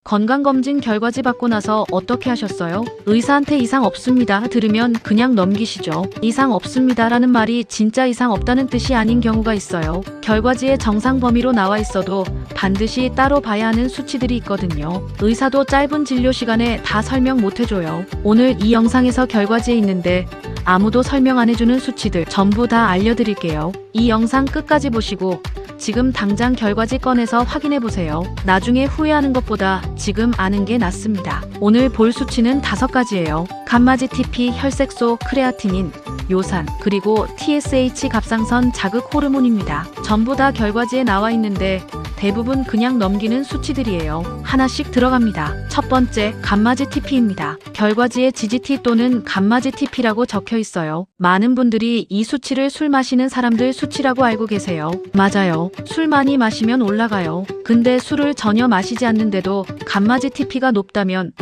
건강검진 결과지 받고 나서 어떻게 하셨어요? 의사한테 이상 없습니다 들으면 그냥 넘기시죠. 이상 없습니다라는 말이 진짜 이상 없다는 뜻이 아닌 경우가 있어요. 결과지에 정상 범위로 나와 있어도 반드시 따로 봐야 하는 수치들이 있거든요. 의사도 짧은 진료 시간에 다 설명 못 해줘요. 오늘 이 영상에서 결과지에 있는데 아무도 설명 안 해주는 수치들 전부 다 알려드릴게요. 이 영상 끝까지 보시고 지금 당장 결과지 꺼내서 확인해보세요. 나중에 후회하는 것보다 지금 아는 게 낫습니다. 오늘 볼 수치는 5가지예요. 감마지 TP, 혈색소, 크레아티닌, 요산, 그리고 TSH 갑상선 자극 호르몬입니다. 전부 다 결과지에 나와 있는데 대부분 그냥 넘기는 수치들이에요. 하나씩 들어갑니다. 첫 번째, 감마지 TP입니다. 결과지에 GGT 또는 감마지 TP라고 적혀 있어요. 많은 분들이 이 수치를 술 마시는 사람들 수치라고 알고 계세요. 맞아요. 술 많이 마시면 올라가요. 근데 술을 전혀 마시지 않는데도 감마지 TP가 높다면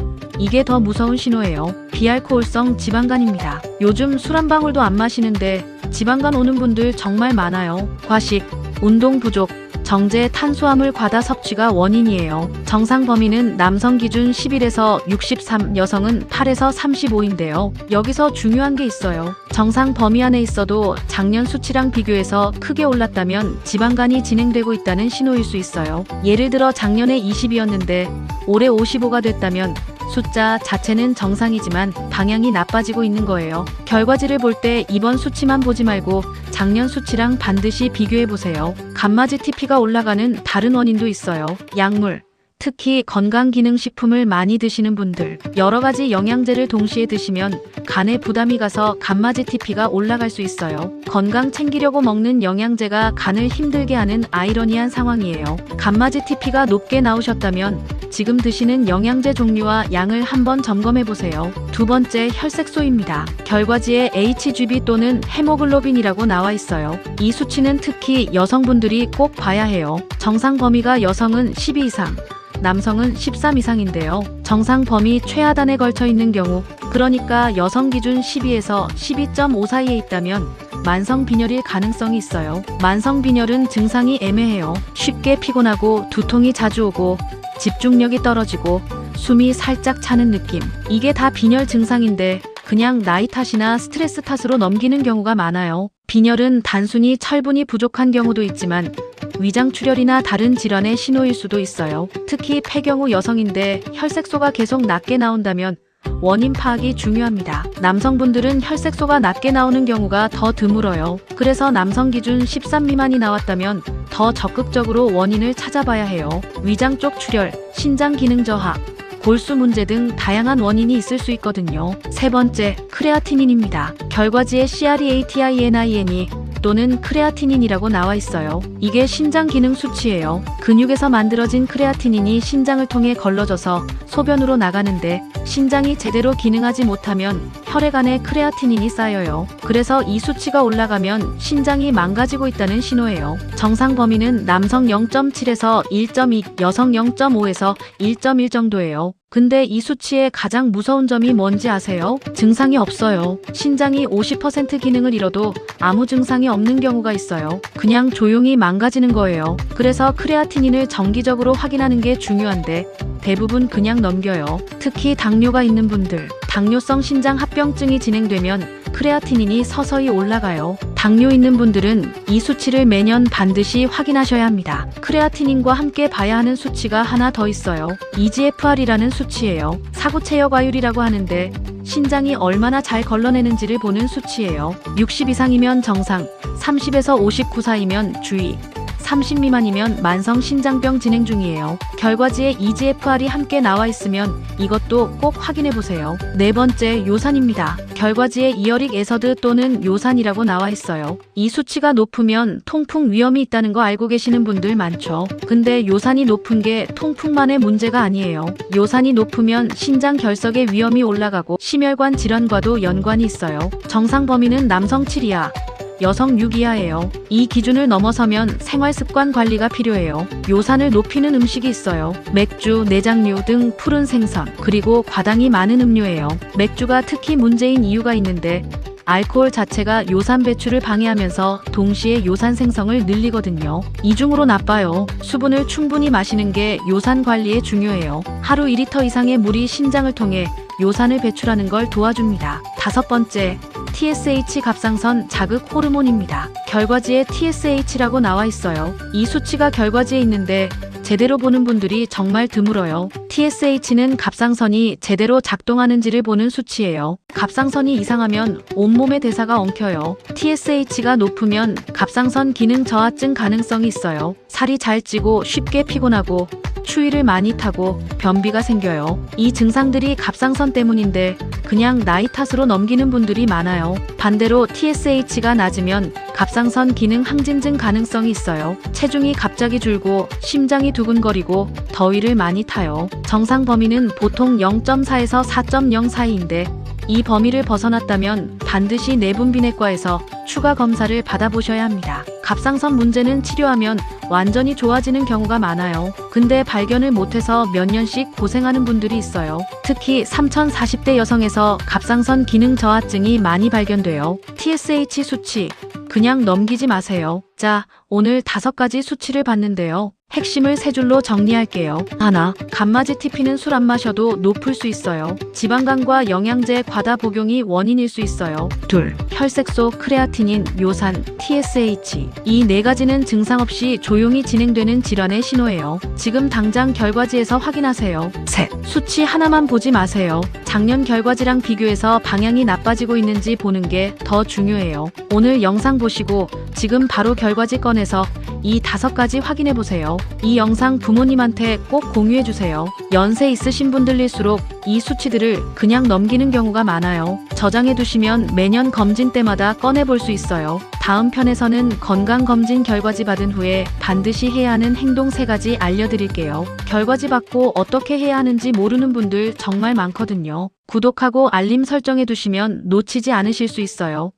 이게 더 무서운 신호예요. 비알코올성 지방간입니다. 요즘 술 한 방울도 안 마시는데 지방간 오는 분들 정말 많아요. 과식, 운동 부족, 정제 탄수화물 과다 섭취가 원인이에요. 정상 범위는 남성 기준 11에서 63, 여성은 8에서 35인데요. 여기서 중요한 게 있어요. 정상 범위 안에 있어도 작년 수치랑 비교해서 크게 올랐다면 지방간이 진행되고 있다는 신호일 수 있어요. 예를 들어 작년에 20이었는데 올해 55가 됐다면 숫자 자체는 정상이지만 방향이 나빠지고 있는 거예요. 결과지를 볼 때 이번 수치만 보지 말고 작년 수치랑 반드시 비교해보세요. 감마지 TP가 올라가는 다른 원인도 있어요. 약물, 특히 건강기능식품을 많이 드시는 분들, 여러가지 영양제를 동시에 드시면 간에 부담이 가서 감마지 TP가 올라갈 수 있어요. 건강 챙기려고 먹는 영양제가 간을 힘들게 하는 아이러니한 상황이에요. 감마지 TP가 높게 나오셨다면 지금 드시는 영양제 종류와 양을 한번 점검해보세요. 두 번째, 혈색소입니다. 결과지에 HGB 또는 헤모글로빈이라고 나와 있어요. 이 수치는 특히 여성분들이 꼭 봐야 해요. 정상 범위가 여성은 12 이상, 남성은 13 이상인데요. 정상 범위 최하단에 걸쳐 있는 경우, 그러니까 여성 기준 12에서 12.5 사이에 있다면 만성 빈혈일 가능성이 있어요. 만성 빈혈은 증상이 애매해요. 쉽게 피곤하고 두통이 자주 오고 집중력이 떨어지고 숨이 살짝 차는 느낌. 이게 다 빈혈 증상인데 그냥 나이 탓이나 스트레스 탓으로 넘기는 경우가 많아요. 빈혈은 단순히 철분이 부족한 경우도 있지만 위장출혈이나 다른 질환의 신호일 수도 있어요. 특히 폐경후 여성인데 혈색소가 계속 낮게 나온다면 원인 파악이 중요합니다. 남성분들은 혈색소가 낮게 나오는 경우가 더 드물어요. 그래서 남성 기준 13 미만이 나왔다면 더 적극적으로 원인을 찾아봐야 해요. 위장 쪽 출혈, 신장 기능 저하, 골수 문제 등 다양한 원인이 있을 수 있거든요. 세 번째, 크레아티닌입니다. 결과지에 CREATININ이 또는 크레아티닌이라고 나와 있어요. 이게 신장 기능 수치예요. 근육에서 만들어진 크레아티닌이 신장을 통해 걸러져서 소변으로 나가는데 신장이 제대로 기능하지 못하면 혈액 안에 크레아티닌이 쌓여요. 그래서 이 수치가 올라가면 신장이 망가지고 있다는 신호예요. 정상 범위는 남성 0.7에서 1.2, 여성 0.5에서 1.1 정도예요. 근데 이 수치의 가장 무서운 점이 뭔지 아세요? 증상이 없어요. 신장이 50% 기능을 잃어도 아무 증상이 없는 경우가 있어요. 그냥 조용히 망가지는 거예요. 그래서 크레아티닌을 정기적으로 확인하는 게 중요한데 대부분 그냥 넘겨요. 특히 당뇨가 있는 분들, 당뇨성 신장 합병증이 진행되면 크레아티닌이 서서히 올라가요. 당뇨 있는 분들은 이 수치를 매년 반드시 확인하셔야 합니다. 크레아티닌과 함께 봐야 하는 수치가 하나 더 있어요. EGFR이라는 수치예요. 사구체역아율이라고 하는데 신장이 얼마나 잘 걸러내는지를 보는 수치예요. 60 이상이면 정상, 30에서 59 사이면 주의, 30 미만이면 만성 신장병 진행 중이에요. 결과지에 EGFR이 함께 나와 있으면 이것도 꼭 확인해보세요. 네 번째, 요산입니다. 결과지에 이어릭 애서드 또는 요산이라고 나와 있어요. 이 수치가 높으면 통풍 위험이 있다는 거 알고 계시는 분들 많죠. 근데 요산이 높은 게 통풍만의 문제가 아니에요. 요산이 높으면 신장 결석의 위험이 올라가고 심혈관 질환과도 연관이 있어요. 정상 범위는 남성 7 이하, 여성 6 이하예요. 이 기준을 넘어서면 생활습관 관리가 필요해요. 요산을 높이는 음식이 있어요. 맥주, 내장류 등 푸른 생선, 그리고 과당이 많은 음료예요. 맥주가 특히 문제인 이유가 있는데 알코올 자체가 요산 배출을 방해하면서 동시에 요산 생성을 늘리거든요. 이중으로 나빠요. 수분을 충분히 마시는 게 요산 관리에 중요해요. 하루 2리터 이상의 물이 신장을 통해 요산을 배출하는 걸 도와줍니다. 5번째, TSH 갑상선 자극 호르몬입니다. 결과지에 TSH라고 나와 있어요. 이 수치가 결과지에 있는데 제대로 보는 분들이 정말 드물어요. TSH는 갑상선이 제대로 작동하는지를 보는 수치예요. 갑상선이 이상하면 온몸의 대사가 엉켜요. TSH가 높으면 갑상선 기능 저하증 가능성이 있어요. 살이 잘 찌고 쉽게 피곤하고 추위를 많이 타고 변비가 생겨요. 이 증상들이 갑상선 때문인데 그냥 나이 탓으로 넘기는 분들이 많아요. 반대로 TSH가 낮으면 갑상선 기능 항진증 가능성이 있어요. 체중이 갑자기 줄고 심장이 두근거리고 더위를 많이 타요. 정상 범위는 보통 0.4에서 4.0 사이인데 이 범위를 벗어났다면 반드시 내분비내과에서 추가 검사를 받아보셔야 합니다. 갑상선 문제는 치료하면 완전히 좋아지는 경우가 많아요. 근데 발견을 못해서 몇 년씩 고생하는 분들이 있어요. 특히 3040대 여성에서 갑상선 기능 저하증이 많이 발견돼요. TSH 수치 그냥 넘기지 마세요. 자, 오늘 5가지 수치를 봤는데요. 핵심을 3줄로 정리할게요. 하나, 간마지 TP는 술 안 마셔도 높을 수 있어요. 지방간과 영양제 과다 복용이 원인일 수 있어요. 둘, 혈색소, 크레아티닌, 요산, TSH. 이 4가지는 증상 없이 조용히 진행되는 질환의 신호예요. 지금 당장 결과지에서 확인하세요. 셋, 수치 하나만 보지 마세요. 작년 결과지랑 비교해서 방향이 나빠지고 있는지 보는 게 더 중요해요. 오늘 영상 보시고 지금 바로 결과지 꺼내서 이 5가지 확인해보세요. 이 영상 부모님한테 꼭 공유해주세요. 연세 있으신 분들일수록 이 수치들을 그냥 넘기는 경우가 많아요. 저장해두시면 매년 검진 때마다 꺼내볼 수 있어요. 다음 편에서는 건강검진 결과지 받은 후에 반드시 해야 하는 행동 3가지 알려드릴게요. 결과지 받고 어떻게 해야 하는지 모르는 분들 정말 많거든요. 구독하고 알림 설정해두시면 놓치지 않으실 수 있어요.